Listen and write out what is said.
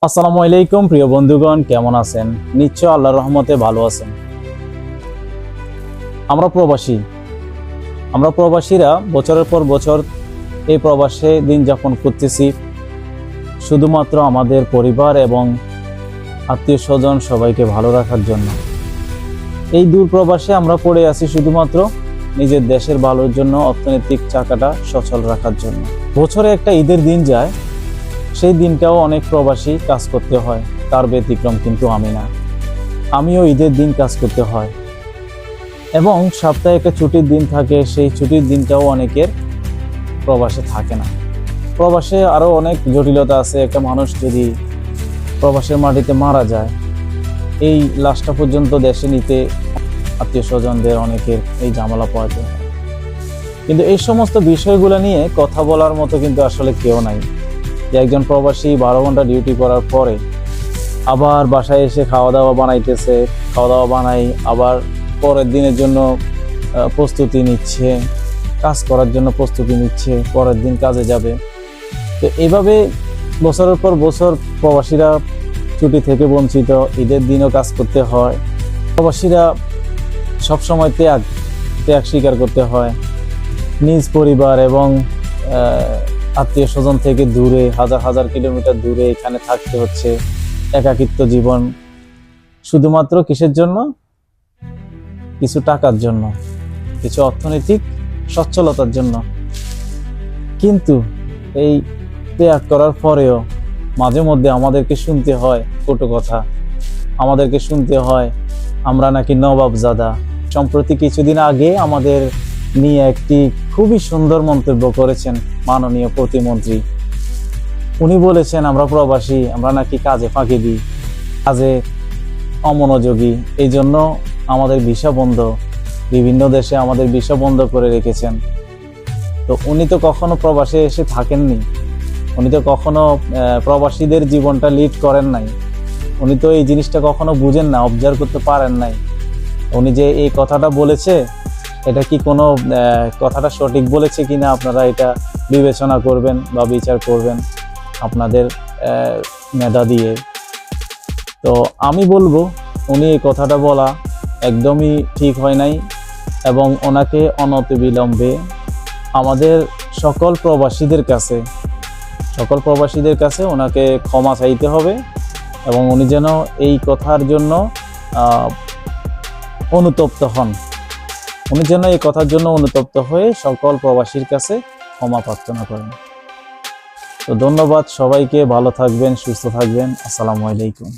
আসসালামু আলাইকুম প্রিয় বন্ধুগণ, কেমন আছেন? নিশ্চয় আল্লাহর রহমতে ভালো আছেন। আমরা প্রবাসীরা বছরের পর বছর এই প্রবাসে দিন যাপন করতেছি শুধুমাত্র আমাদের পরিবার এবং আত্মীয় স্বজন সবাইকে ভালো রাখার জন্য। এই দূর প্রবাসে আমরা পড়ে আছি শুধুমাত্র নিজের দেশের ভালোর জন্য, অর্থনৈতিক চাকাটা সচল রাখার জন্য। বছরে একটা ঈদের দিন যায়, সেই দিনটাও অনেক প্রবাসী কাজ করতে হয়, তার ব্যতিক্রম কিন্তু আমি না। আমিও ঈদের দিন কাজ করতে হয় এবং সপ্তাহে একটা ছুটির দিন থাকে, সেই ছুটির দিনটাও অনেকের প্রবাসে থাকে না। প্রবাসে আরও অনেক জটিলতা আছে। একটা মানুষ যদি প্রবাসের মাটিতে মারা যায়, এই লাশটা পর্যন্ত দেশে নিতে আত্মীয় স্বজনদের অনেকের এই ঝামেলা পোহাতে হয়। কিন্তু এই সমস্ত বিষয়গুলো নিয়ে কথা বলার মতো কিন্তু আসলে কেউ নাই। যে একজন প্রবাসী 12 ঘন্টা ডিউটি করার পরে আবার বাসায় এসে খাওয়া দাওয়া বানাই, আবার পরের দিনের জন্য প্রস্তুতি নিচ্ছে, কাজ করার জন্য প্রস্তুতি নিচ্ছে, পরের দিন কাজে যাবে। তো এইভাবে বছরের পর বছর প্রবাসীরা ছুটি থেকে বঞ্চিত, ঈদের দিনও কাজ করতে হয়। প্রবাসীরা সবসময় ত্যাগ স্বীকার করতে হয়। নিজ পরিবার এবং আত্মীয় স্বজন থেকে দূরে, হাজার হাজার কিলোমিটার দূরে এখানে থাকতে হচ্ছে। একাকিত্ব জীবন, শুধুমাত্র কিসের জন্য? কিছু টাকার জন্য, কিছু অর্থনৈতিক সচ্ছলতার জন্য। কিন্তু এই ত্যাগ করার পরেও মাঝে মধ্যে আমাদেরকে শুনতে হয় কটু কথা, আমাদেরকে শুনতে হয় আমরা নাকি নবাবজাদা। সম্প্রতি কিছুদিন আগে আমাদের নিয়ে একটি খুবই সুন্দর মন্তব্য করেছেন মাননীয় প্রতিমন্ত্রী। উনি বলেছেন আমরা প্রবাসী, আমরা নাকি কাজে ফাঁকি দিই, কাজে অমনোযোগী, এই জন্য আমাদের ভিসা বন্ধ, বিভিন্ন দেশে আমাদের ভিসা বন্ধ করে রেখেছেন। তো উনি তো কখনো প্রবাসে এসে থাকেননি, উনি তো কখনো প্রবাসীদের জীবনটা লিড করেন নাই, উনি তো এই জিনিসটা কখনো বুঝেন না, অবজার্ভ করতে পারেন নাই। উনি যে এই কথাটা বলেছে, এটা কি কোনো কথাটা সঠিক বলেছে কিনা আপনারা এটা বিবেচনা করবেন বা বিচার করবেন আপনাদের মেধা দিয়ে। তো আমি বলবো উনি এই কথাটা বলা একদমই ঠিক হয় নাই এবং ওনাকে অনতিবিলম্বে আমাদের সকল প্রবাসীদের কাছে ওনাকে ক্ষমা চাইতে হবে এবং উনি যেন এই কথার জন্য অনুতপ্ত হন। উনি যেন এই কথার জন্য অনুতপ্ত হয়ে সকল প্রবাসীর কাছে ক্ষমা প্রার্থনা করেন। তো ধন্যবাদ সবাইকে, ভালো থাকবেন, সুস্থ থাকবেন। আসসালামু আলাইকুম।